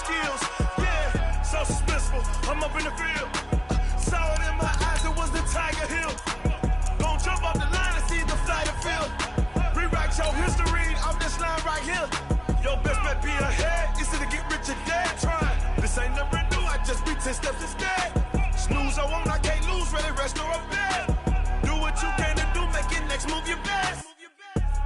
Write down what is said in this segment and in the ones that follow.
skills. Yeah, so suspenseful. I'm up in the field. Saw it in my eyes, it was the Tiger Hill. Gon' jump off the line and see the flight of field. Rewrite your history off this line right here. Your best bet be ahead, easy to get rich or dead. Trying, this ain't never new, I just be 10 steps instead. Snooze I won't, I can't lose, ready, rest or up bed. Do what you can to do, make it next move your best.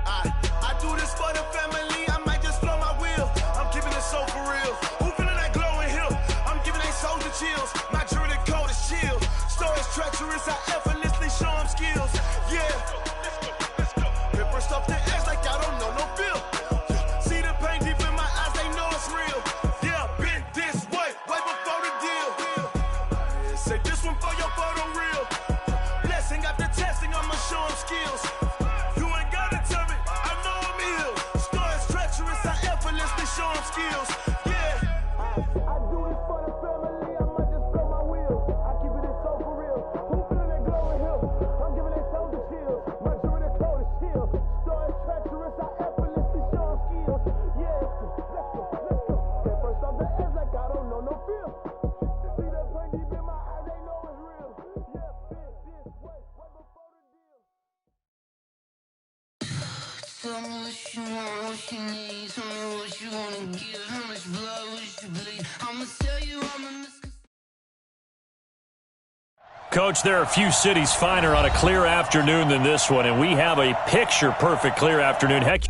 I do this for the family, I might just flow my wheel. I'm keeping it so for real. Who feeling that glowing hill? I'm giving they soldier chills. My jewelry coat is chill. Stories treacherous, I effortlessly show them skills. Yeah, paper stuff the edge like I don't know no feel. See the pain deep in my eyes, they know it's real. Yeah, been this way before the deal. Say this one for your photo reel. Blessing after testing, I'ma show them skills. You ain't gotta tell me, I know I'm ill. Stories treacherous, I effortlessly show them skills. Yeah, I do this for the family, I might just blow my wheel. I keep it so for real. Who feeling that glowing hill? I'm giving they soldier chills. My jewelry coat is chill. Stories treacherous, I effortlessly show them skills. Yeah, let's go. Get first off the edge like I don't know no feel. See that pain deep in my eyes, they know it's real. Yeah, been this way before the deal. Tell me what you want, what you need. Tell me what you wanna give. How much blood would you bleed? I'ma tell you I'm a Coach, there are a few cities finer on a clear afternoon than this one, and we have a picture-perfect clear afternoon. Heck,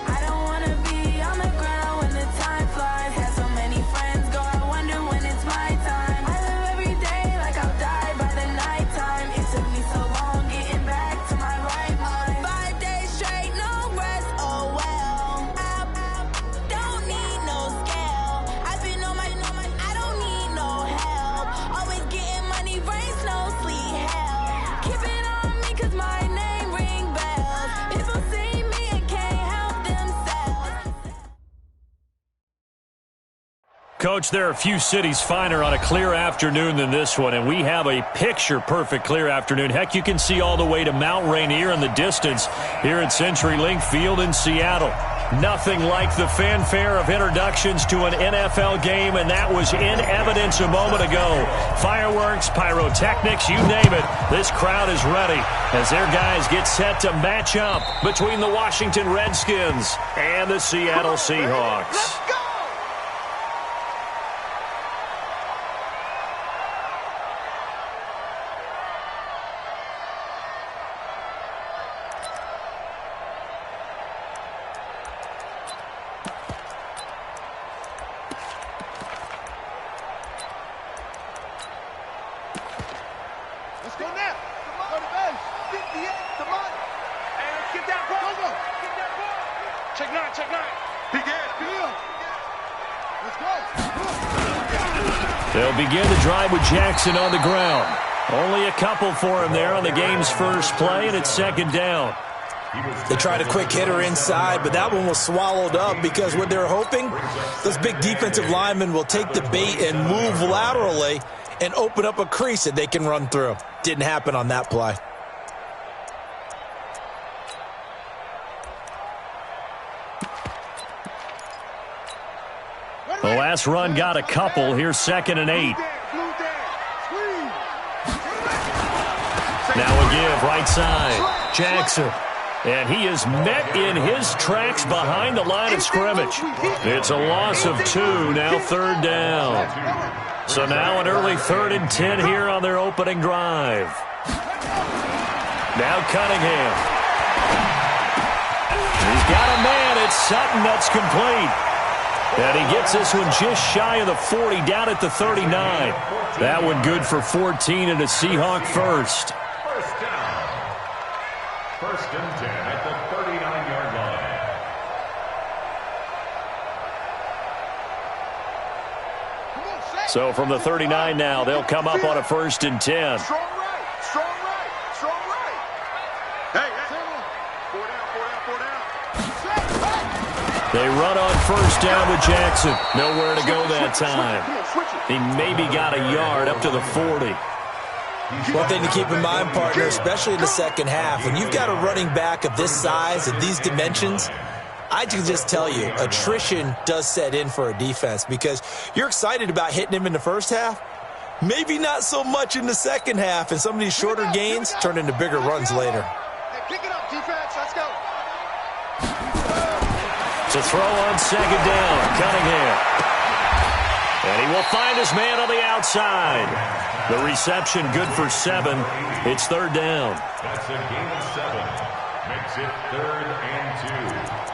I don't wanna be on the ground when the time flies. Had so many friends go, I wonder when it's my time. I live every day like I'll die by the nighttime. It took me so long getting back to my right mind. 5 days straight, no rest, oh well. I don't need no scale. I've been on my, I don't need no help. Always getting money, rain, snow, sleet, hell. Keep it on me cause my name ring bells. People see me and can't help themselves. Coach, there are a few cities finer on a clear afternoon than this one, and we have a picture-perfect clear afternoon. Heck, you can see all the way to Mount Rainier in the distance here at CenturyLink Field in Seattle. Nothing like the fanfare of introductions to an NFL game, and that was in evidence a moment ago. Fireworks, pyrotechnics, you name it. This crowd is ready as their guys get set to match up between the Washington Redskins and the Seattle Seahawks. Let's go now. Go to base. 58. Come on. And get that ball. Go. Get that ball. Check nine. Begin. Let's go. They'll begin the drive with Jackson on the ground. Only a couple for him there on the game's first play, and it's second down. They tried a quick hitter inside, but that one was swallowed up because what they're hoping, those big defensive linemen will take the bait and move laterally and open up a crease that they can run through. Didn't happen on that play. The last run got a couple. Here's 2nd and 8. Now a give, right side. Jackson. And he is met in his tracks behind the line of scrimmage. It's a loss of 2, now 3rd down. So now an early 3rd and 10 here on their opening drive. Now Cunningham. He's got a man. It's Sutton that's complete. And he gets this one just shy of the 40, down at the 39. That one good for 14 and a Seahawk first. First down. 1st and 10 at the 39-yard line. So from the 39 now, they'll come up on a 1st and 10. Strong right, strong right, strong right. Hey, They run on 1st down with Jackson. Nowhere to go that time. He maybe got a yard up to the 40. One thing to keep in mind, partner, especially in the second half, when you've got a running back of this size and these dimensions, I can just tell you, attrition does set in for a defense because you're excited about hitting him in the first half. Maybe not so much in the second half, and some of these shorter gains turn into bigger runs later. Hey, pick it up, defense. Let's go. It's a throw on 2nd down. Cunningham. And he will find his man on the outside. The reception good for 7. It's 3rd down. That's a gain of 7. Makes it 3rd and 2.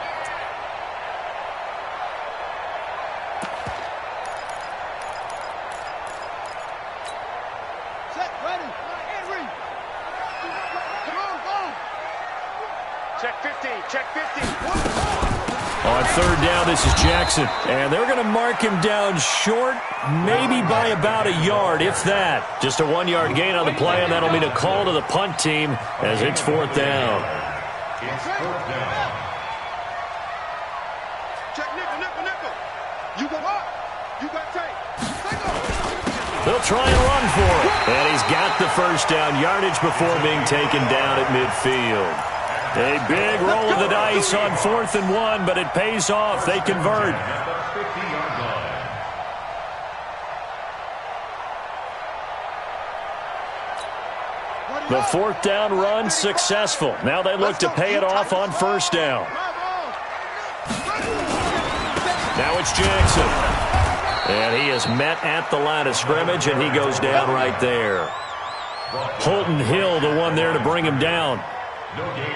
Set, ready. Henry. Come on, go. Check 50, check 50. On 3rd down, this is Jackson. And they're going to mark him down short, maybe by about a yard, if that. Just a 1-yard gain on the play, and that'll mean a call to the punt team as it's 4th down. It's 4th down. Check nickel. You go up. You got tape. They'll try and run for it. And he's got the 1st down yardage before being taken down at midfield. A big roll of the dice on 4th and 1, but it pays off. They convert. At the 50-yard line. The 4th down run successful. Now they look to pay it off on 1st down. Now it's Jackson. And he is met at the line of scrimmage, and he goes down right there. Holton Hill, the one there to bring him down.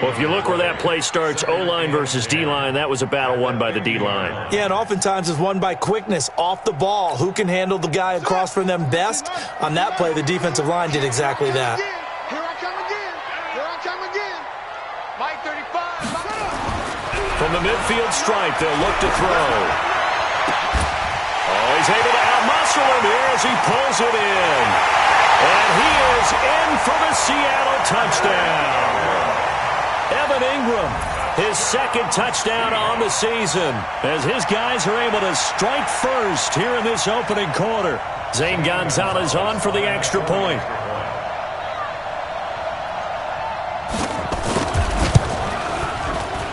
Well, if you look where that play starts, O-line versus D-line, that was a battle won by the D-line. Yeah, and oftentimes it's won by quickness off the ball. Who can handle the guy across from them best? On that play, the defensive line did exactly that. Here I come again. Here I come again. Mike 35. From the midfield stripe, they'll look to throw. Oh, he's able to out-muscle him here as he pulls it in. And he is in for the Seattle touchdown. Evan Ingram, his 2nd touchdown on the season, as his guys are able to strike first here in this opening quarter. Zane Gonzalez on for the extra point.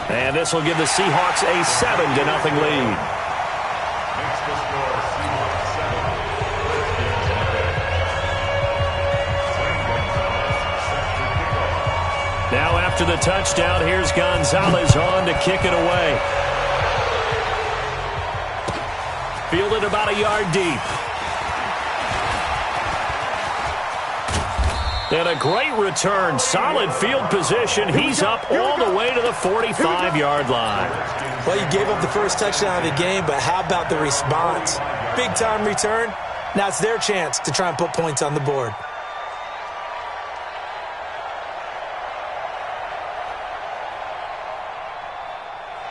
And this will give the Seahawks a 7-0 lead. Makes the score Seahawks 7. Now after the touchdown, here's Gonzalez on to kick it away. Fielded about a yard deep. And a great return. Solid field position. He's up all the way to the 45-yard line. Well, you gave up the first touchdown of the game, but how about the response? Big-time return. Now it's their chance to try and put points on the board.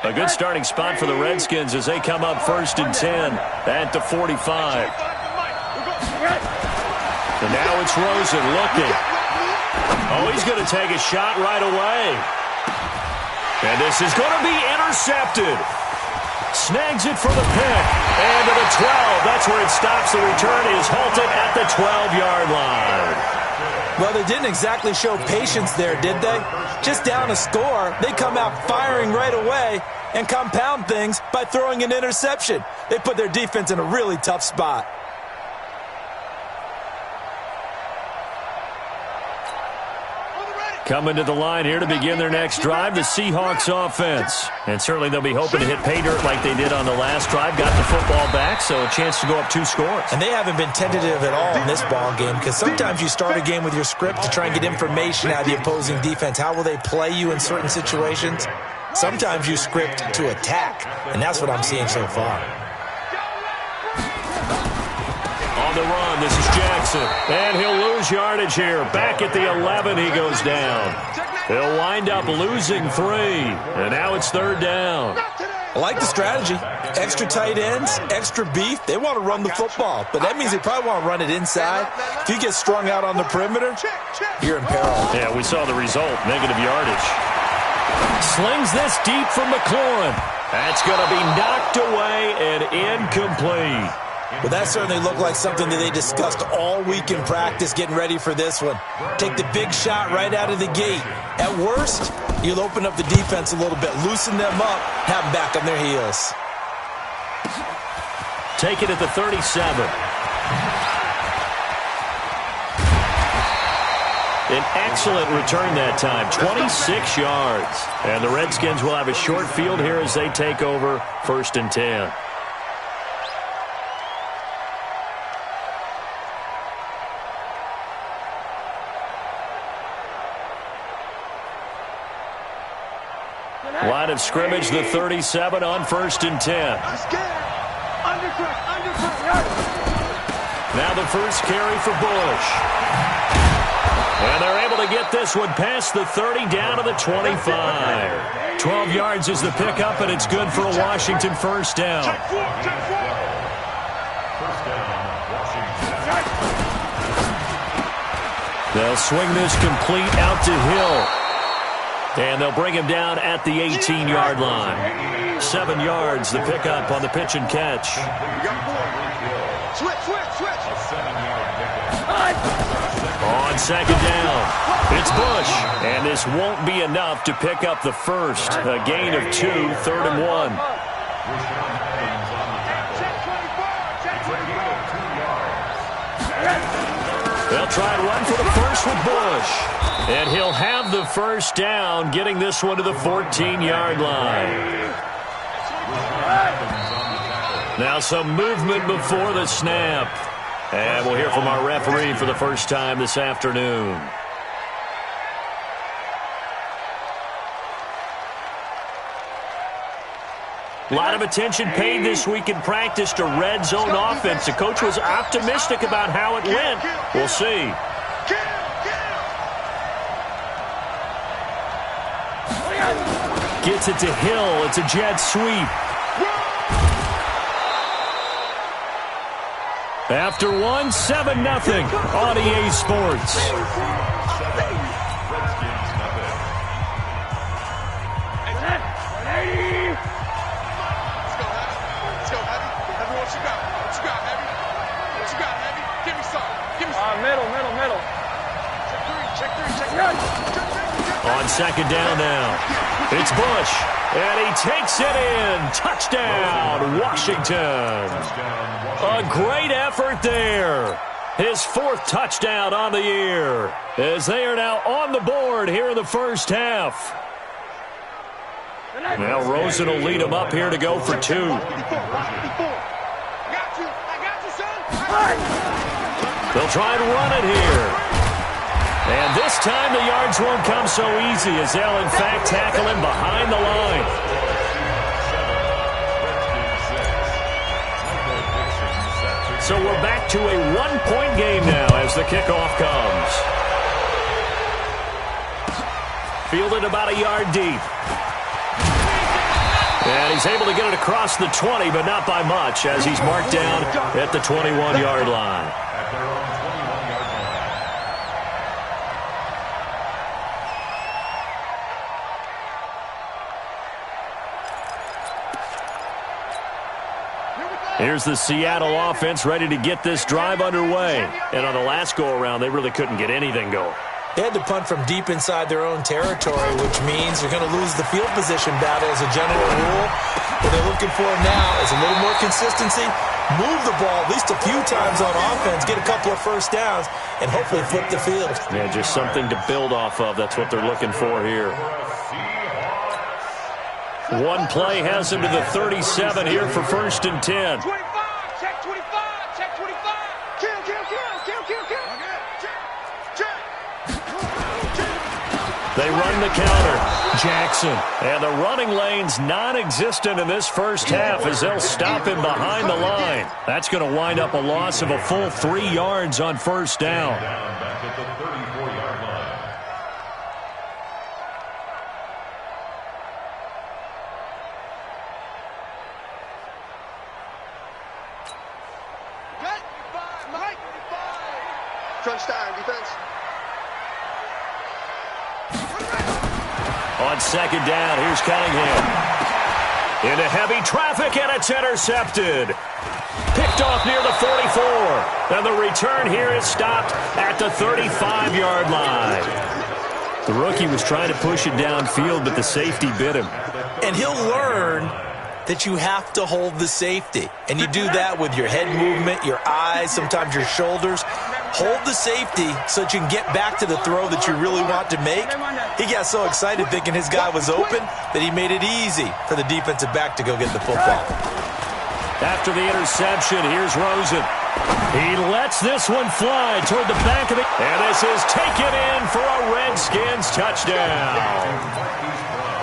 A good starting spot for the Redskins as they come up 1st and 10 at the 45. And now it's Rosen looking. Oh, he's going to take a shot right away. And this is going to be intercepted. Snags it for the pick. And to the 12. That's where it stops. The return is halted at the 12-yard line. Well, they didn't exactly show patience there, did they? Just down a score, they come out firing right away and compound things by throwing an interception. They put their defense in a really tough spot. Coming to the line here to begin their next drive, the Seahawks offense. And certainly they'll be hoping to hit pay dirt like they did on the last drive. Got the football back, so a chance to go up 2 scores. And they haven't been tentative at all in this ball game because sometimes you start a game with your script to try and get information out of the opposing defense. How will they play you in certain situations? Sometimes you script to attack, and that's what I'm seeing so far. On the run, this is Jackson. And he'll lose yardage here. Back at the 11, he goes down. He'll wind up losing 3. And now it's 3rd down. I like the strategy. Extra tight ends, extra beef. They want to run the football, but that means they probably want to run it inside. If you get strung out on the perimeter, you're in peril. Yeah, we saw the result, negative yardage. Slings this deep from McLaurin. That's going to be knocked away and incomplete. Well, that certainly looked like something that they discussed all week in practice getting ready for this one. Take the big shot right out of the gate. At worst, you'll open up the defense a little bit, loosen them up, have them back on their heels. Take it at the 37. An excellent return that time, 26 yards. And the Redskins will have a short field here as they take over 1st and 10. Line of scrimmage, the 37 on 1st and 10. Now the first carry for Bush. And they're able to get this one past the 30 down to the 25. 12 yards is the pickup, and it's good for a Washington first down. They'll swing this complete out to Hill. And they'll bring him down at the 18-yard line. 7 yards, the pickup on the pitch and catch. Switch. On 2nd down, it's Bush. And this won't be enough to pick up the first. A gain of 2, 3rd and 1. They'll try and run for the first with Bush. And he'll have the first down, getting this one to the 14-yard line. Now some movement before the snap. And we'll hear from our referee for the first time this afternoon. A lot of attention paid this week in practice to red zone offense. The coach was optimistic about how it went. We'll see. Gets it to Hill. It's a jet sweep. After 1, 7-0 on EA Sports. Middle. Check three. On 2nd down now, it's Bush, and he takes it in. Touchdown, Washington. A great effort there. His 4th touchdown on the year, as they are now on the board here in the first half. Now Rosen will lead them up here to go for 2. I got you, son. They'll try and run it here. And this time the yards won't come so easy, as they'll in fact tackle him behind the line. So we're back to a 1-point game now as the kickoff comes. Fielded about a yard deep. And he's able to get it across the 20, but not by much, as he's marked down at the 21-yard line. Here's the Seattle offense ready to get this drive underway. And on the last go-around, they really couldn't get anything going. They had to punt from deep inside their own territory, which means they're going to lose the field position battle as a general rule. What they're looking for now is a little more consistency, move the ball at least a few times on offense, get a couple of first downs, and hopefully flip the field. Yeah, just something to build off of. That's what they're looking for here. One play has him to the 37 here for 1st and 10. 25, check 25. Kill. They run the counter. Jackson. And the running lane's non-existent in this first half as they'll stop him behind the line. That's going to wind up a loss of a full 3 yards on 1st down. Back at the 34-yard line. time, defense. On second down, here's Cunningham. Into heavy traffic, and it's intercepted. Picked off near the 44. And the return here is stopped at the 35-yard line. The rookie was trying to push it downfield, but the safety bit him. And he'll learn that you have to hold the safety. And you do that with your head movement, your eyes, sometimes your shoulders. Hold the safety so that you can get back to the throw that you really want to make. He got so excited thinking his guy was open that he made it easy for the defensive back to go get the football. After the interception, here's Rosen. He lets this one fly toward the back of the... And this is taken in for a Redskins touchdown.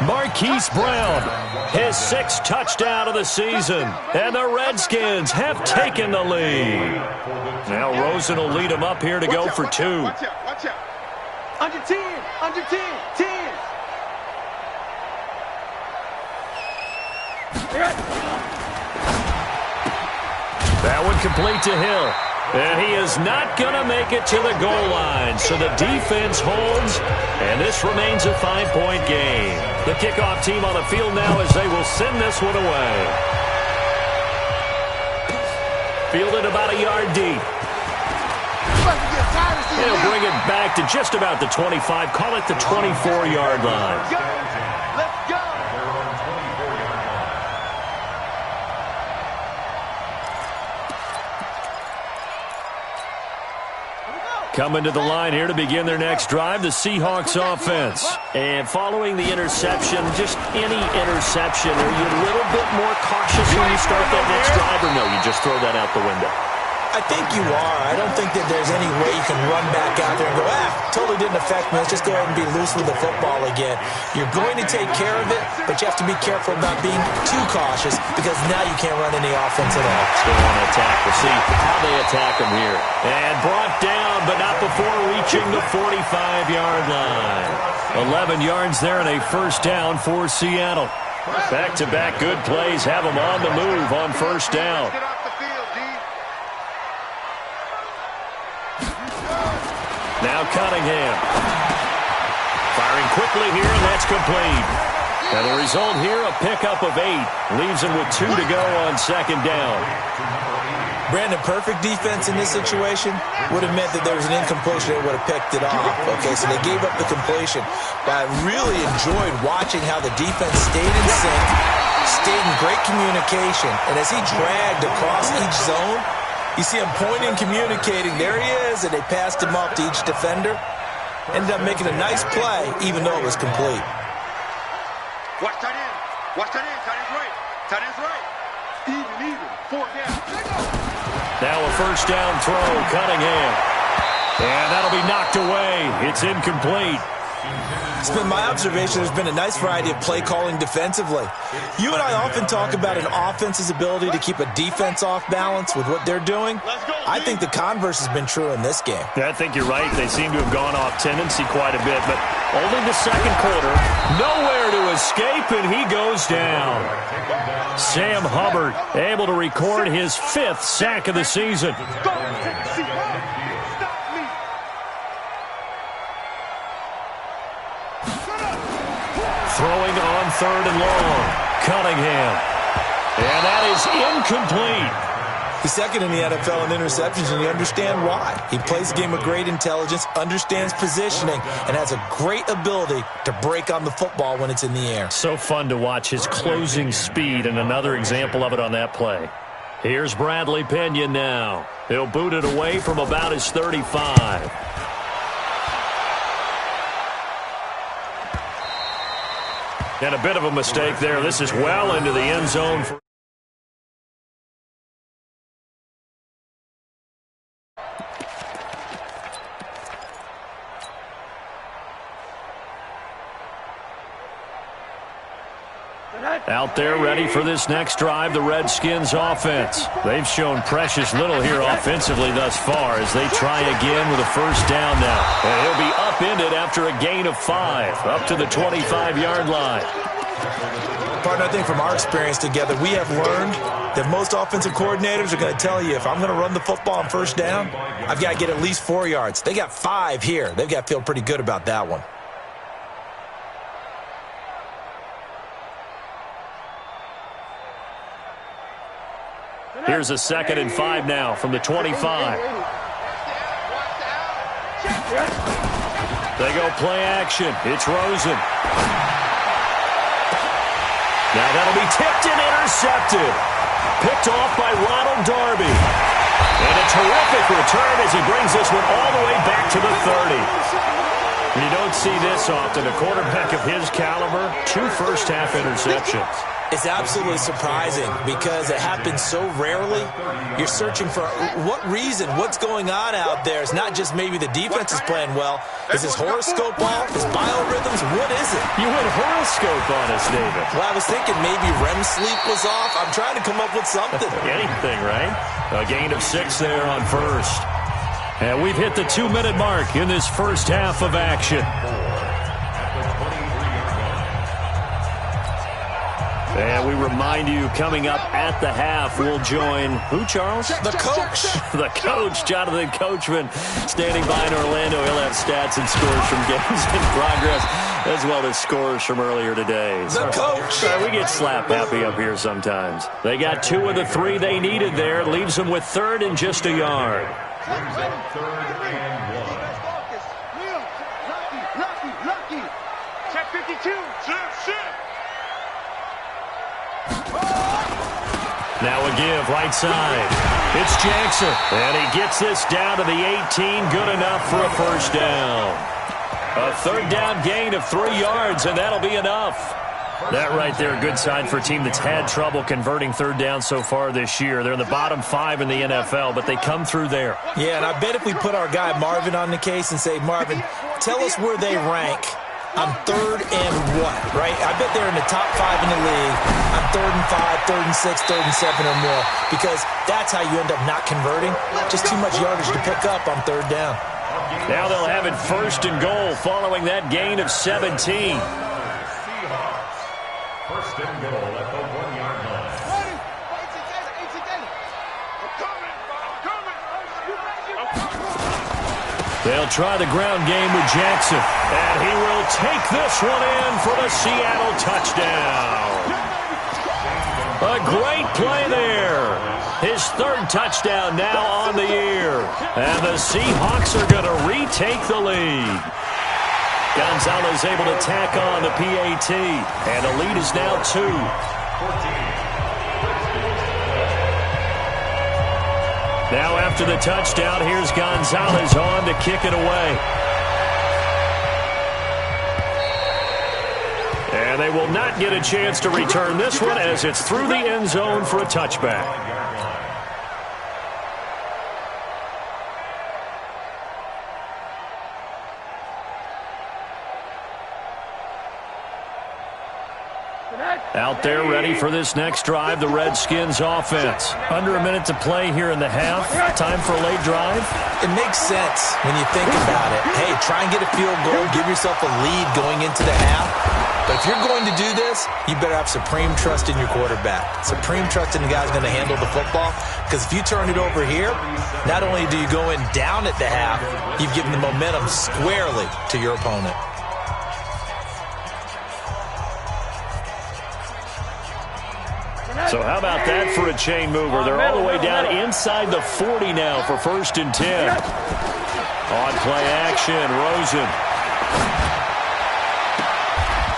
Marquise Brown, his 6th touchdown of the season. And the Redskins have taken the lead. Now Rosen will lead him up here to go for 2. Watch out, watch out. Under 10, under 10, 10. That one complete to Hill. And he is not going to make it to the goal line. So the defense holds, and this remains a 5-point game. The kickoff team on the field now as they will send this one away. Fielded about a yard deep. He'll bring it back to just about the 25. Call it the 24-yard line. Let's go. Coming to the line here to begin their next drive, the Seahawks offense. And following the interception, just any interception, are you a little bit more cautious when you start that next drive, or no, you just throw that out the window? I think you are. I don't think that there's any way you can run back out there and go, totally didn't affect me. Let's just go ahead and be loose with the football again. You're going to take care of it, but you have to be careful about being too cautious because now you can't run any offense at all. Still want to attack. We'll see how they attack him here. And brought down, but not before reaching the 45-yard line. 11 yards there and a first down for Seattle. Back-to-back good plays have them on the move on first down. Get off the field, D. Now Cunningham. Firing quickly here, and that's complete. And the result here, a pickup of 8. Leaves him with 2 to go on second down. Brandon, perfect defense in this situation would have meant that there was an incompletion. They would have picked it off. Okay, so they gave up the completion. But I really enjoyed watching how the defense stayed in sync, stayed in great communication. And as he dragged across each zone, you see him pointing, communicating. There he is, and they passed him off to each defender. Ended up making a nice play, even though it was complete. Watch tight end. Watch tight end. Tight end's right. Tight end's right. Even. 4 down. Now a first down throw, Cunningham. And that'll be knocked away. It's incomplete. It's been my observation there's been a nice variety of play calling defensively. You and I often talk about an offense's ability to keep a defense off balance with what they're doing. I think the converse has been true in this game. I think you're right. They seem to have gone off tendency quite a bit, but only the second quarter. Nowhere to escape, and he goes down. Sam Hubbard able to record his 5th sack of the season. Throwing on 3rd and long. Cunningham. And that is incomplete. He's second in the NFL in interceptions, and you understand why. He plays the game with great intelligence, understands positioning, and has a great ability to break on the football when it's in the air. So fun to watch his closing speed, and another example of it on that play. Here's Bradley Pinion now. He'll boot it away from about his 35. And a bit of a mistake there. This is well into the end zone. Out there ready for this next drive, the Redskins offense. They've shown precious little here offensively thus far as they try again with a first down now. And he'll be upended after a gain of 5, up to the 25-yard line. Partner, I think from our experience together, we have learned that most offensive coordinators are going to tell you, if I'm going to run the football on first down, I've got to get at least 4 yards. They got 5 here. They've got to feel pretty good about that one. Here's a 2nd and 5 now from the 25. They go play action. It's Rosen. Now that'll be tipped and intercepted. Picked off by Ronald Darby. And a terrific return as he brings this one all the way back to the 30. You don't see this often. A quarterback of his caliber, 2 first-half interceptions. It's absolutely surprising because it happens so rarely. You're searching for what reason, what's going on out there. It's not just maybe the defense is playing well. Is his horoscope off? His biorhythms? What is it? You went horoscope on us, David. Well, I was thinking maybe REM sleep was off. I'm trying to come up with something. Anything, right? A gain of 6 there on first. And we've hit the 2-minute mark in this first half of action. And we remind you, coming up at the half, we'll join who, Charles? The coach. The coach, Jonathan Coachman, standing by in Orlando. He'll have stats and scores from games in progress, as well as scores from earlier today. The coach. We get slap happy up here sometimes. They got 2 of the 3 they needed there. Leaves them with 3rd and just a yard. Brings up 3rd and 1. Lucky. Check 52. Shit. Now a give, right side. It's Jackson. And he gets this down to the 18. Good enough for a first down. A 3rd down gain of 3 yards, and that'll be enough. That right there, a good sign for a team that's had trouble converting 3rd down so far this year. They're in the bottom 5 in the NFL, but they come through there. Yeah, and I bet if we put our guy Marvin on the case and say, Marvin, tell us where they rank on 3rd and what, right? I bet they're in the top 5 in the league on 3rd and 5, 3rd and 6, 3rd and 7 or more, because that's how you end up not converting. Just too much yardage to pick up on 3rd down. Now they'll have it 1st and goal following that gain of 17. Seahawks. 1st and goal at the 1-yard line. They'll try the ground game with Jackson. And he will take this one in for the Seattle touchdown. A great play there. His 3rd touchdown now on the year. And the Seahawks are going to retake the lead. Gonzalez able to tack on the PAT. And the lead is now 2. 14. Now after the touchdown, here's Gonzalez on to kick it away. And they will not get a chance to return this one as it's through the end zone for a touchback. Out there ready for this next drive, the Redskins offense. Under a minute to play here in the half. Time for a late drive. It makes sense when you think about it. Hey, try and get a field goal. Give yourself a lead going into the half. But if you're going to do this, you better have supreme trust in your quarterback. Supreme trust in the guy's going to handle the football. Because if you turn it over here, not only do you go in down at the half, you've given the momentum squarely to your opponent. So how about that for a chain mover? They're all the way down inside the 40 now for 1st and 10. On play action, Rosen.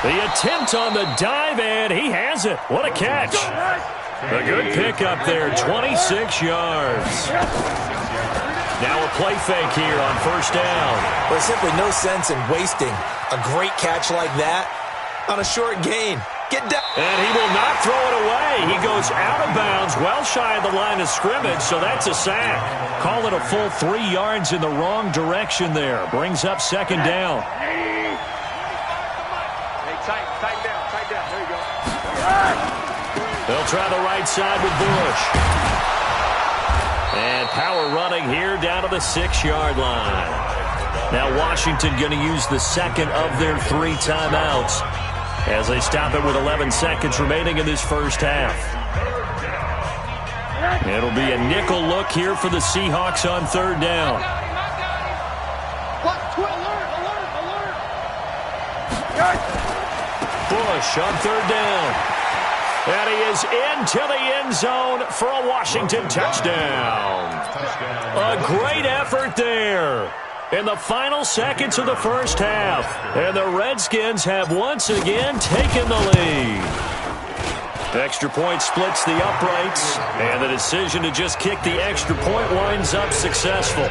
The attempt on the dive, and he has it. What a catch. A good pickup there, 26 yards. Now a play fake here on 1st down. There's simply no sense in wasting a great catch like that on a short gain. Get down. And he will not throw it away. He goes out of bounds, well shy of the line of scrimmage, so that's a sack. Call it a full 3 yards in the wrong direction there. Brings up 2nd down. Hey, tight down. There you go. They'll try the right side with Bush. And power running here down to the 6-yard line. Now Washington going to use the 2nd of their 3 timeouts. as they stop it with 11 seconds remaining in this first half. It'll be a nickel look here for the Seahawks on third down. Bush on third down. And he is into the end zone for a Washington touchdown. A great effort there in the final seconds of the first half. And the Redskins have once again taken the lead. Extra point splits the uprights, and the decision to just kick the extra point winds up successful.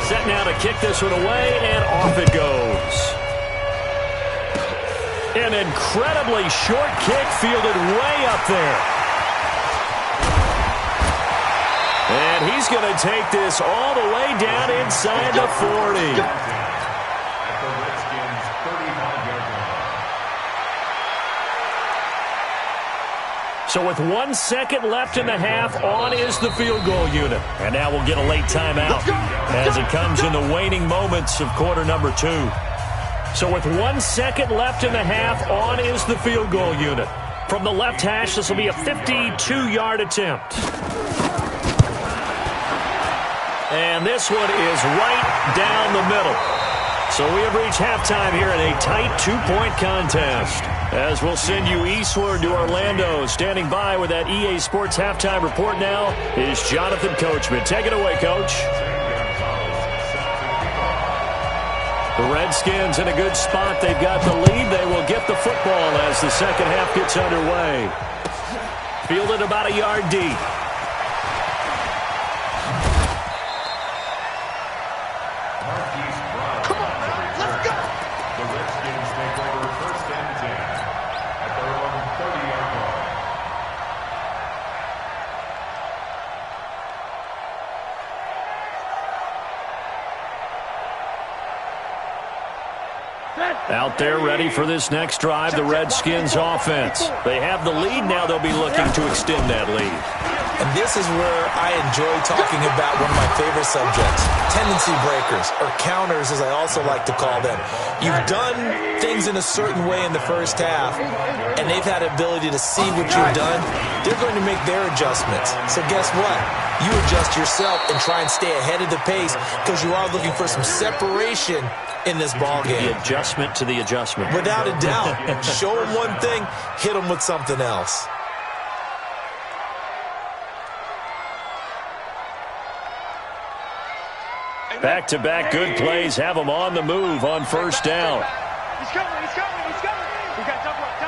Set now to kick this one away, and off it goes. An incredibly short kick fielded way up there. And he's going to take this all the way down inside the 40. So with 1 second left in the half, on is the field goal unit. And now we'll get a late timeout as it comes in the waning moments of quarter number 2. So with 1 second left in the half, on is the field goal unit. From the left hash, this will be a 52-yard attempt. And this one is right down the middle. So we have reached halftime here in a tight 2-point contest. As we'll send you eastward to Orlando. Standing by with that EA Sports halftime report now is Jonathan Coachman. Take it away, Coach. The Redskins in a good spot. They've got the lead. They will get the football as the second half gets underway. Fielded about a yard deep. Out there ready for this next drive, the Redskins offense. They have the lead now. They'll be looking to extend that lead. And this is where I enjoy talking about one of my favorite subjects, tendency breakers, or counters as I also like to call them. You've done things in a certain way in the first half, and they've had the ability to see what you've done. They're going to make their adjustments. So guess what? You adjust yourself and try and stay ahead of the pace because you are looking for some separation in this ball game. The adjustment to the adjustment. Without a doubt. Show them one thing, hit them with something else. Back-to-back good plays have them on the move on first down. He's coming. We got double up.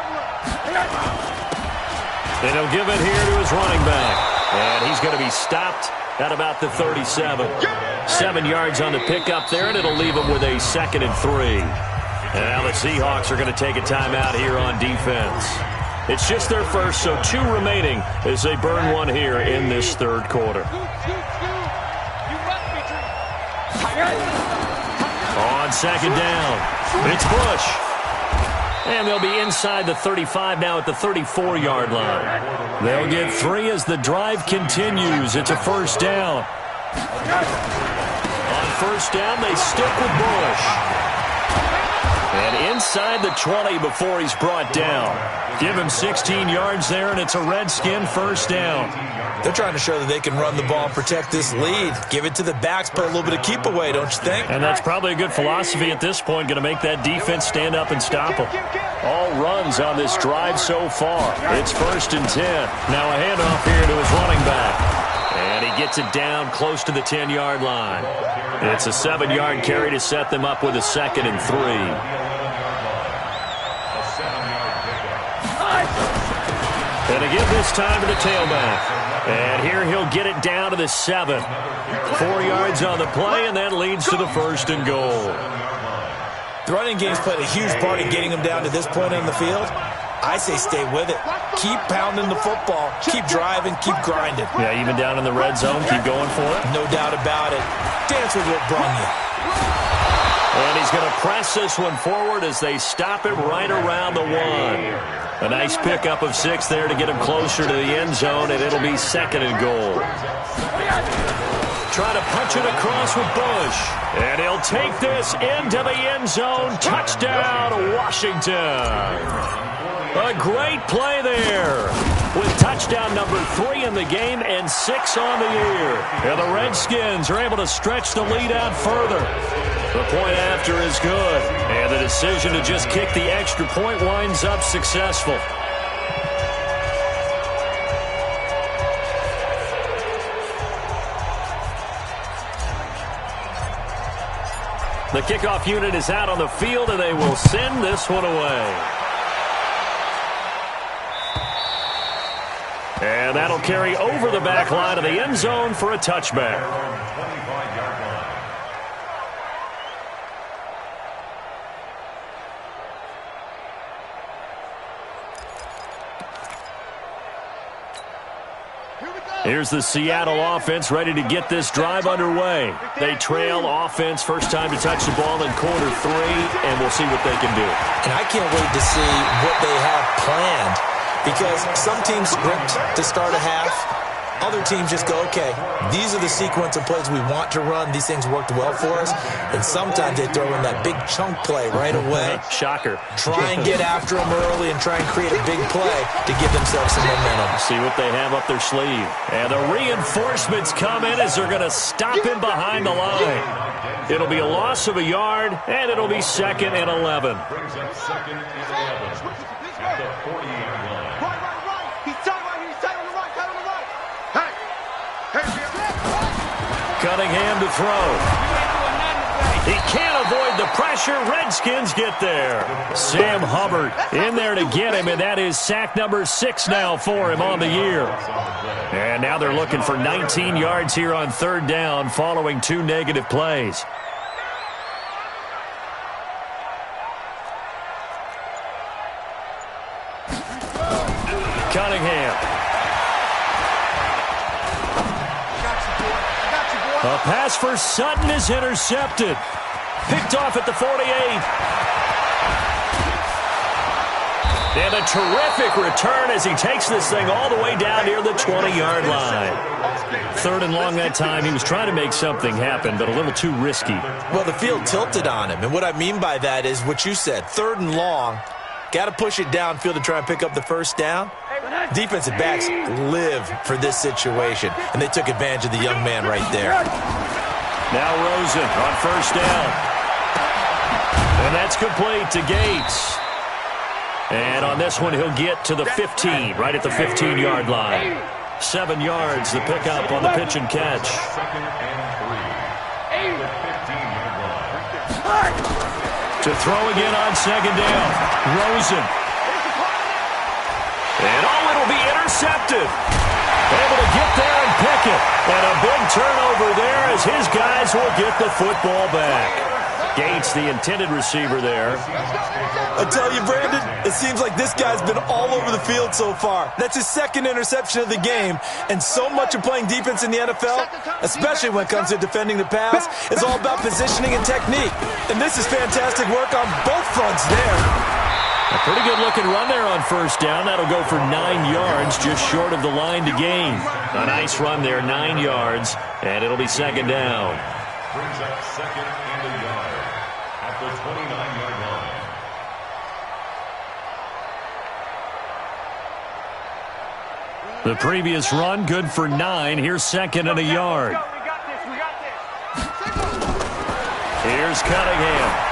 And he'll give it here to his running back. And he's going to be stopped at about the 37. 7 yards on the pickup there, and it'll leave him with a 2nd and 3. And now the Seahawks are going to take a timeout here on defense. It's just their first, so 2 remaining as they burn one here in this third quarter. On second down, it's Bush. And they'll be inside the 35 now at the 34-yard line. They'll get 3 as the drive continues. It's a first down. On first down, they stick with Bush. And inside the 20 before he's brought down. Give him 16 yards there, and it's a Redskin first down. They're trying to show that they can run the ball and protect this lead. Give it to the backs, put a little bit of keep away, don't you think? And that's probably a good philosophy at this point, going to make that defense stand up and stop them. All runs on this drive so far. It's 1st and 10. Now a handoff here to his running back. And he gets it down close to the 10-yard line. It's a 7-yard carry to set them up with a 2nd and 3. And again this time to the tailback. And here he'll get it down to the 7. 4 yards on the play, and that leads to the 1st and goal. The running game's played a huge part in getting them down to this point on the field. I say stay with it. Keep pounding the football. Keep driving. Keep grinding. Yeah, even down in the red zone, keep going for it. No doubt about it. Dance with what brung you. And he's going to press this one forward as they stop it right around the 1. A nice pickup of 6 there to get him closer to the end zone, and it'll be 2nd and goal. Trying to punch it across with Bush. And he'll take this into the end zone. Touchdown, Washington. A great play there. With touchdown number 3 in the game and 6 on the year. And the Redskins are able to stretch the lead out further. The point after is good. And the decision to just kick the extra point winds up successful. The kickoff unit is out on the field, and they will send this one away. And that'll carry over the back line of the end zone for a touchback. Here's the Seattle offense ready to get this drive underway. They trail offense first time to touch the ball in quarter 3, and we'll see what they can do. And I can't wait to see what they have planned, because some teams script to start a half. Other teams just go, okay, these are the sequence of plays we want to run. These things worked well for us. And sometimes they throw in that big chunk play right away. Shocker. Try and get after them early and try and create a big play to give themselves some momentum. See what they have up their sleeve. And the reinforcements come in as they're going to stop him behind the line. It'll be a loss of a yard, and it'll be 2nd and 11. Brings up 2nd and 11 at the 40-yard line. Right. He's tight right here. He's tight on the right. Tight on the right. Hey. Cunningham to throw. He can't avoid the pressure. Redskins get there. Sam Hubbard in there to get him, and that is sack number 6 now for him on the year. And now they're looking for 19 yards here on 3rd down following 2 negative plays. Cunningham. A pass for Sutton is intercepted. Picked off at the 48. And a terrific return as he takes this thing all the way down near the 20-yard line. 3rd and long that time. He was trying to make something happen, but a little too risky. Well, the field tilted on him. And what I mean by that is what you said. 3rd and long. Got to push it downfield to try and pick up the first down. Defensive backs live for this situation, and they took advantage of the young man right there. Now Rosen on 1st down. And that's complete to Gates. And on this one, he'll get to the 15, right at the 15-yard line. 7 yards, the pickup on the pitch and catch. 2nd and 3 at the 15-yard line. To throw again on 2nd down. Rosen. And it'll be intercepted. Able to get there and pick it. And a big turnover there as his guys will get the football back. Gates, the intended receiver there. I tell you, Brandon, it seems like this guy's been all over the field so far. That's his 2nd interception of the game. And so much of playing defense in the NFL, especially when it comes to defending the pass, is all about positioning and technique. And this is fantastic work on both fronts there. A pretty good-looking run there on 1st down. That'll go for 9 yards, just short of the line to gain. A nice run there, 9 yards, and it'll be 2nd down. Brings up 2nd and a yard at the 29-yard line. The previous run, good for 9. Here's 2nd and a yard. Here's Cunningham.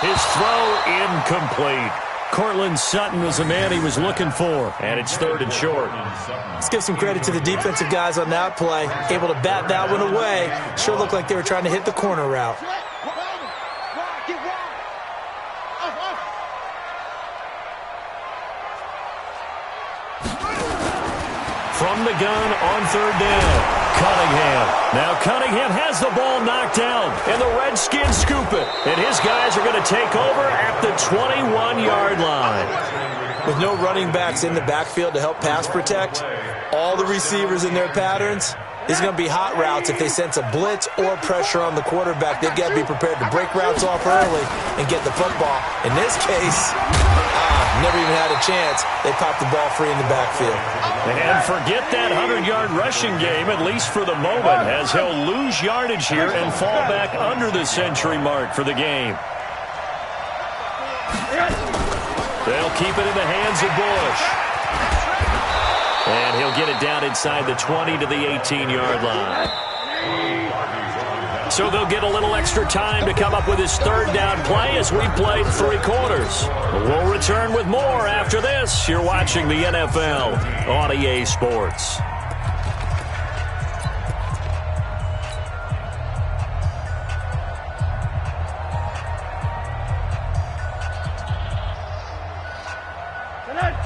His throw incomplete. Cortland Sutton was the man he was looking for, and it's 3rd and short. Let's give some credit to the defensive guys on that play. Able to bat that one away. Sure looked like they were trying to hit the corner route. From the gun on 3rd down. Cunningham. Now Cunningham has the ball knocked down, and the Redskins scoop it. And his guys are going to take over at the 21-yard line. With no running backs in the backfield to help pass protect, all the receivers in their patterns, it's going to be hot routes if they sense a blitz or pressure on the quarterback. They've got to be prepared to break routes off early and get the football. In this case, Never even had a chance. They popped the ball free in the backfield. And forget that 100-yard rushing game, at least for the moment, as he'll lose yardage here and fall back under the century mark for the game. They'll keep it in the hands of Bush. And he'll get it down inside the 20 to the 18-yard line. So they'll get a little extra time to come up with his third down play as we played 3 quarters. We'll return with more after this. You're watching the NFL on EA Sports.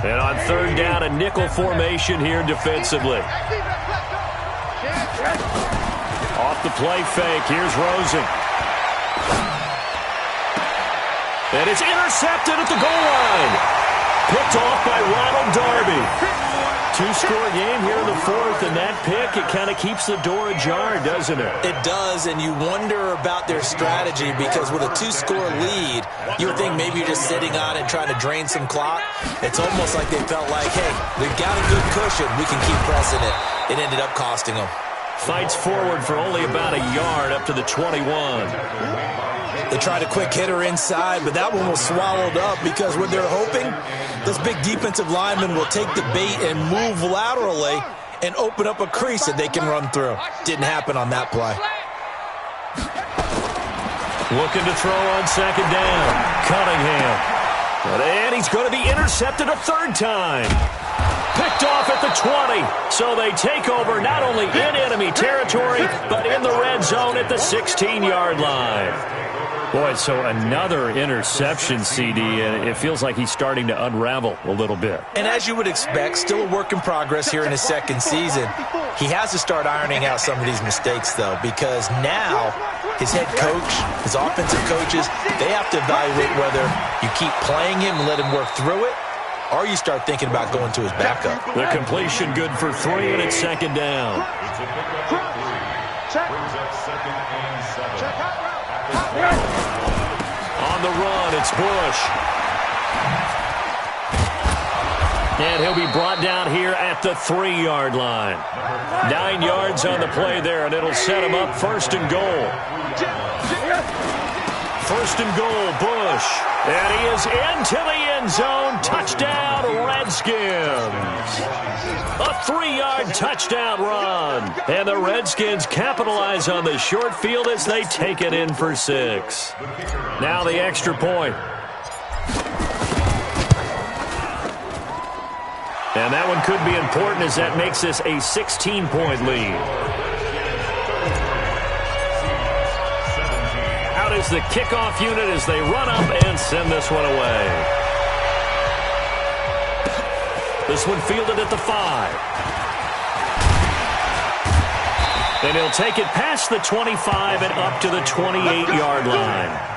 And on third down, a nickel formation here defensively. Off the play fake, here's Rosen. And it's intercepted at the goal line. Picked off by Ronald Darby. 2-score game here in the 4th, and that pick, it kind of keeps the door ajar, doesn't it? It does, and you wonder about their strategy because with a 2-score lead, you would think maybe you're just sitting on it trying to drain some clock. It's almost like they felt like, hey, we've got a good cushion. We can keep pressing it. It ended up costing them. Fights forward for only about a yard up to the 21. They tried a quick hitter inside, but that one was swallowed up because what they're hoping, those big defensive linemen will take the bait and move laterally and open up a crease that they can run through. Didn't happen on that play. Looking to throw on second down. Cunningham. And he's going to be intercepted a third time. Picked off at the 20. So they take over not only in enemy territory, but in the red zone at the 16-yard line. Boy, so another interception, CD, and it feels like he's starting to unravel a little bit. And as you would expect, still a work in progress here in his second season. He has to start ironing out some of these mistakes, though, because now his head coach, his offensive coaches, they have to evaluate whether you keep playing him and let him work through it, or you start thinking about going to his backup. The completion good for 3, and it's second down. On the run, it's Bush. And he'll be brought down here at the 3-yard line. 9 yards on the play there, and it'll set him up 1st and goal. 1st and goal, Bush. And he is into the end zone. Touchdown, Redskins. A 3-yard touchdown run. And the Redskins capitalize on the short field as they take it in for 6. Now the extra point. And that one could be important as that makes this a 16-point lead. Out is the kickoff unit as they run up and send this one away. This one fielded at the 5. And he'll take it past the 25 and up to the 28-yard line.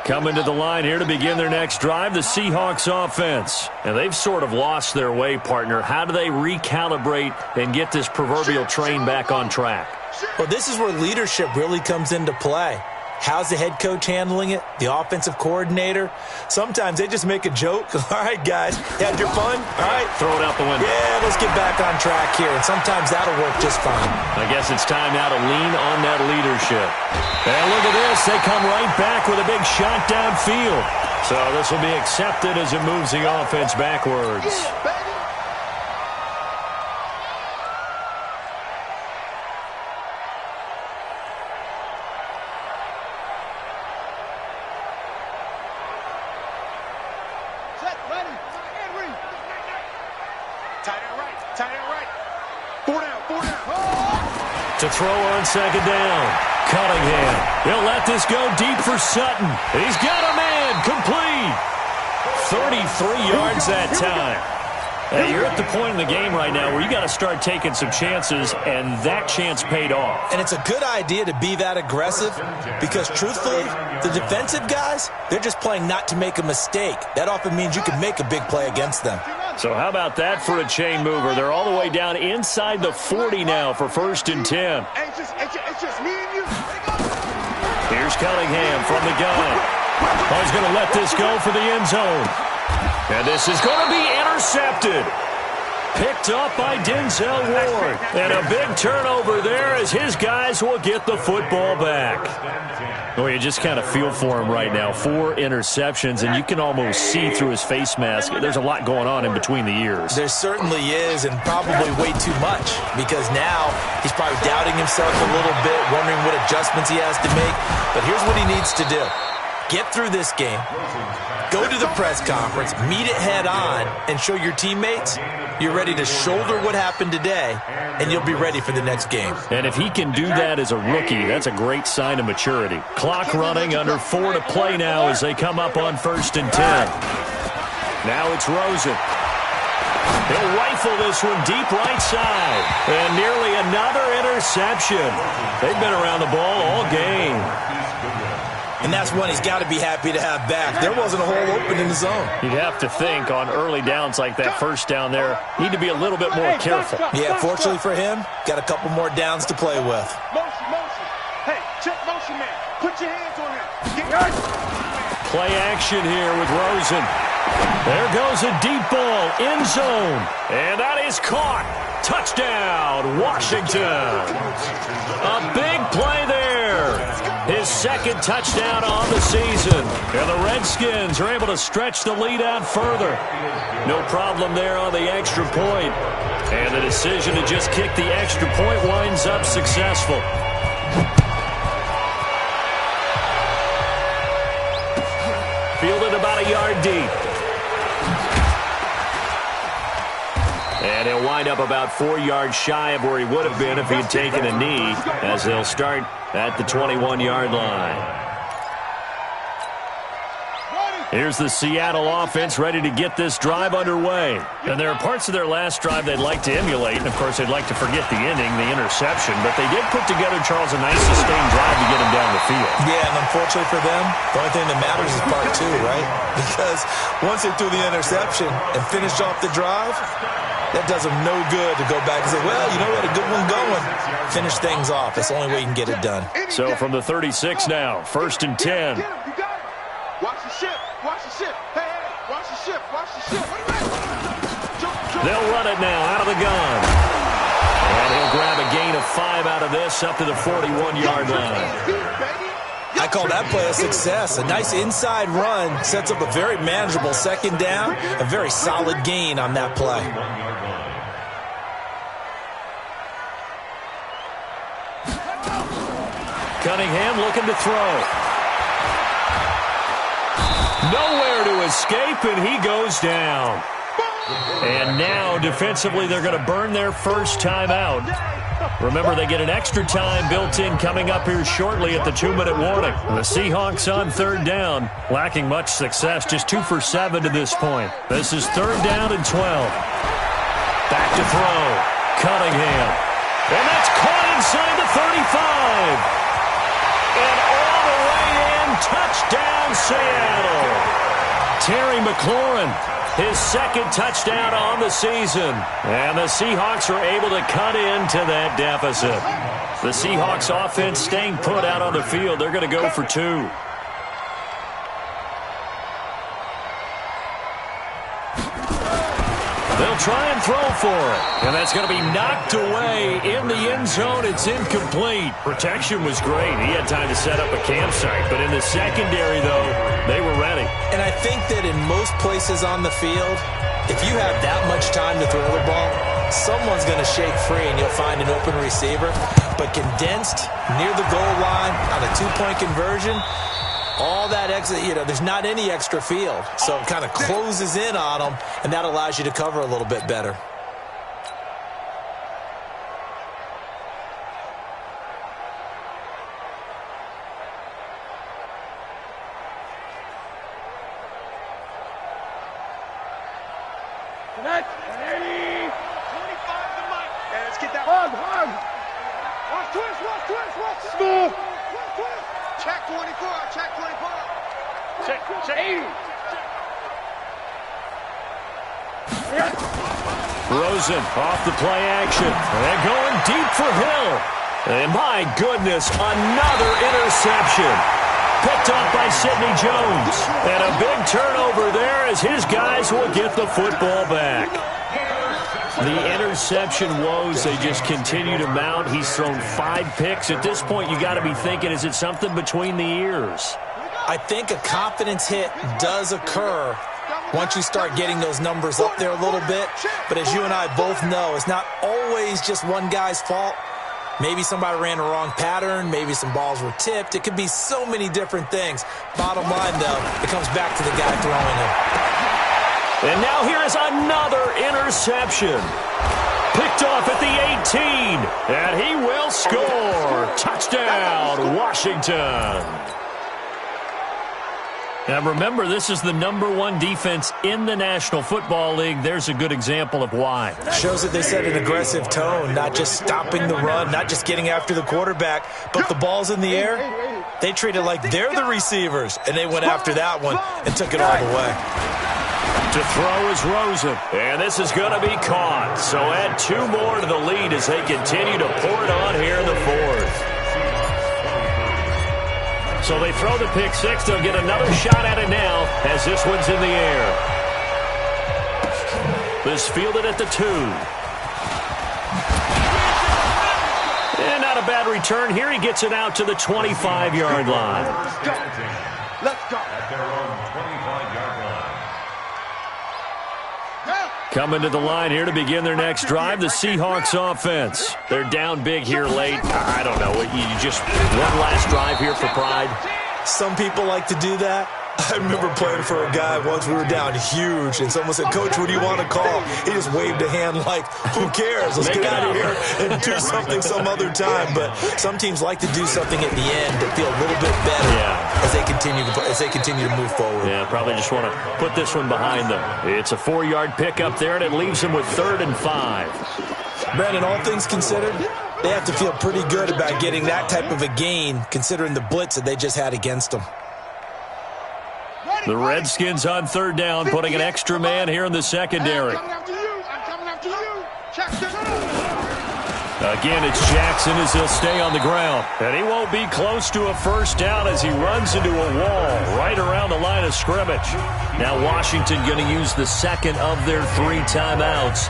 Coming to the line here to begin their next drive, the Seahawks offense. And they've sort of lost their way, partner. How do they recalibrate and get this proverbial train back on track? Well, this is where leadership really comes into play. How's the head coach handling it? The offensive coordinator? Sometimes they just make a joke. All right, guys, had your fun? All right. Throw it out the window. Yeah, let's get back on track here. And sometimes that'll work just fine. I guess it's time now to lean on that leadership. And look at this. They come right back with a big shot downfield. So this will be accepted as it moves the offense backwards. To throw on second down. Cunningham. He'll let this go deep for Sutton. He's got a man. Complete. 33 yards that time. Hey, you're at the point in the game right now where you got to start taking some chances, and that chance paid off. And it's a good idea to be that aggressive because, truthfully, the defensive guys, they're just playing not to make a mistake. That often means you can make a big play against them. So how about that for a chain mover? They're all the way down inside the 40 now for 1st and 10. It's just me and you. Here's Cunningham from the gun. Oh, he's going to let this go for the end zone. And this is going to be intercepted. Picked up by Denzel Ward. And a big turnover there as his guys will get the football back. Well, you just kind of feel for him right now. 4 interceptions, and you can almost see through his face mask. There's a lot going on in between the ears. There certainly is, and probably way too much, because now he's probably doubting himself a little bit, wondering what adjustments he has to make. But here's what he needs to do. Get through this game, go to the press conference, meet it head on, and show your teammates you're ready to shoulder what happened today, and you'll be ready for the next game. And if he can do that as a rookie, that's a great sign of maturity. Clock running, under 4 to play now as they come up on 1st and 10. Now it's Rosen. He'll rifle this one deep right side. And nearly another interception. They've been around the ball all game. And that's one he's got to be happy to have back. There wasn't a hole open in the zone. You'd have to think on early downs like that first down there, need to be a little bit more careful. Yeah, fortunately for him, got a couple more downs to play with. Motion. Hey, check motion, man. Put your hands on him. Play action here with Rosen. There goes a deep ball, end zone. And that is caught. Touchdown, Washington. A big play there. His 2nd touchdown on the season. And the Redskins are able to stretch the lead out further. No problem there on the extra point. And the decision to just kick the extra point winds up successful. Fielded about a yard deep. And he'll wind up about 4 yards shy of where he would have been if he had taken a knee, as they'll start at the 21-yard line. Here's the Seattle offense ready to get this drive underway. And there are parts of their last drive they'd like to emulate. And, of course, they'd like to forget the inning, the interception. But they did put together, Charles, a nice sustained drive to get him down the field. Yeah, and unfortunately for them, the only thing that matters is part 2, right? Because once they threw the interception and finished off the drive, that does them no good to go back and say, well, you know, we had a good one going. Finish things off. That's the only way you can get it done. So from the 36 now, 1st and 10. Watch the ship. Watch the ship. Hey, watch the ship. Watch the ship. They'll run it now out of the gun. And he'll grab a gain of 5 out of this up to the 41-yard line. I call that play a success. A nice inside run sets up a very manageable 2nd down. A very solid gain on that play. Cunningham looking to throw. Nowhere to escape, and he goes down. And now, defensively, they're going to burn their first timeout. Remember, they get an extra time built in coming up here shortly at the 2-minute warning. The Seahawks on 3rd down, lacking much success, just 2 for 7 to this point. This is 3rd down and 12. Back to throw. Cunningham. And that's caught inside the 35. And all the way in, touchdown Seattle. Terry McLaurin, his 2nd touchdown on the season. And the Seahawks are able to cut into that deficit. The Seahawks offense staying put out on the field. They're going to go for 2. They'll try and throw for it. And that's going to be knocked away in the end zone. It's incomplete. Protection was great. He had time to set up a campsite. But in the secondary, though, they were ready. And I think that in most places on the field, if you have that much time to throw the ball, someone's going to shake free and you'll find an open receiver. But condensed near the goal line on a 2-point conversion, all that extra, there's not any extra field. So it kind of closes in on them, and that allows you to cover a little bit better. Connect. 80. 25 to Mike. Yeah, let's get that. Hug. Watch twist. Smooth. Check 24. Check 24. Check 80. Rosen off the play action. And going deep for Hill. And my goodness, another interception. Picked off by Sidney Jones. And a big turnover there as his guys will get the football back. The interception woes, they just continue to mount. He's thrown 5 picks. At this point, you got to be thinking, is it something between the ears? I think a confidence hit does occur once you start getting those numbers up there a little bit. But as you and I both know, it's not always just one guy's fault. Maybe somebody ran a wrong pattern. Maybe some balls were tipped. It could be so many different things. Bottom line, though, it comes back to the guy throwing them. And now here is another interception. Picked off at the 18. And he will score. Touchdown, Washington. Now remember, this is the #1 defense in the National Football League. There's a good example of why. Shows that they set an aggressive tone, not just stopping the run, not just getting after the quarterback, but the ball's in the air. They treat it like they're the receivers, and they went after that one and took it all the way. To throw is Rosen, and this is going to be caught. So add 2 more to the lead as they continue to pour it on here in the 4th. So they throw the pick 6. They'll get another shot at it now as this one's in the air. This fielded at the 2. And not a bad return here. He gets it out to the 25-yard line. Let's go. At their own 25-yard line. Coming to the line here to begin their next drive, the Seahawks offense. They're down big here late. I don't know. You just one last drive here for pride. Some people like to do that. I remember playing for a guy once. We were down huge, and someone said, "Coach, what do you want to call?" He just waved a hand like, "Who cares? Let's get out of here and do something some other time." But some teams like to do something at the end to feel a little bit better as they continue to move forward. Yeah, probably just want to put this one behind them. It's a 4-yard pickup there, and it leaves them with 3rd and 5. Brandon, all things considered, they have to feel pretty good about getting that type of a gain, considering the blitz that they just had against them. The Redskins on 3rd down, putting an extra man here in the secondary. I'm coming after you. Jackson. Again, it's Jackson as he'll stay on the ground. And he won't be close to a 1st down as he runs into a wall right around the line of scrimmage. Now Washington going to use the 2nd of their 3 timeouts.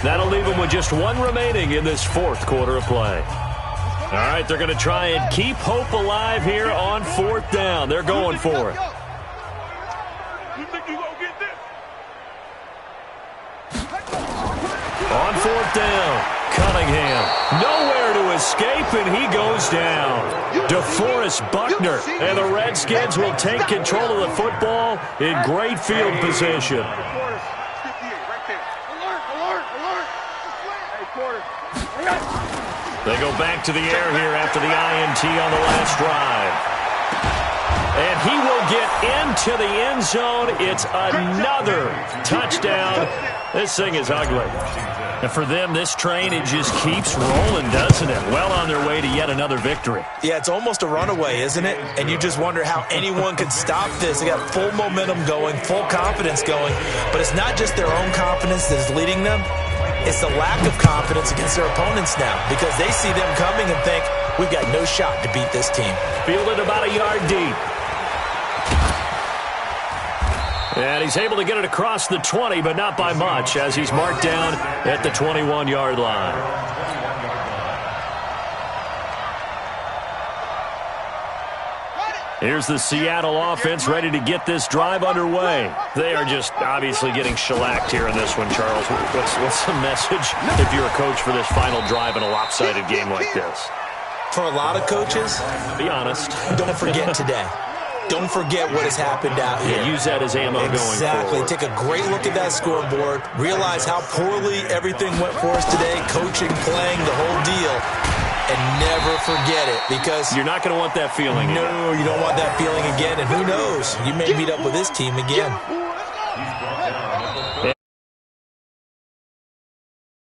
That'll leave them with just 1 remaining in this 4th quarter of play. All right, they're going to try and keep hope alive here on 4th down. They're going for it. You think you gonna get this? On 4th down, Cunningham. Nowhere to escape, and he goes down. DeForest Buckner, and the Redskins will take control of the football in great field position. They go back to the air here after the INT on the last drive. And he will get into the end zone. It's another touchdown. This thing is ugly. And for them, this train, it just keeps rolling, doesn't it? Well on their way to yet another victory. Yeah, it's almost a runaway, isn't it? And you just wonder how anyone could stop this. They got full momentum going, full confidence going. But it's not just their own confidence that is leading them. It's the lack of confidence against their opponents now because they see them coming and think, we've got no shot to beat this team. Fielded about a yard deep. And he's able to get it across the 20, but not by much, as he's marked down at the 21-yard line. Here's the Seattle offense ready to get this drive underway. They are just obviously getting shellacked here in this one, Charles. What's the message if you're a coach for this final drive in a lopsided game like this? For a lot of coaches, Be honest. don't forget today. Don't forget what has happened out here. Yeah, use that as ammo going forward. Exactly. Take a great look at that scoreboard. Realize how poorly everything went for us today. Coaching, playing, the whole deal. And never forget it because... You're not going to want that feeling again. No, you don't want that feeling again. And who knows? You may meet up with this team again. He's brought down at the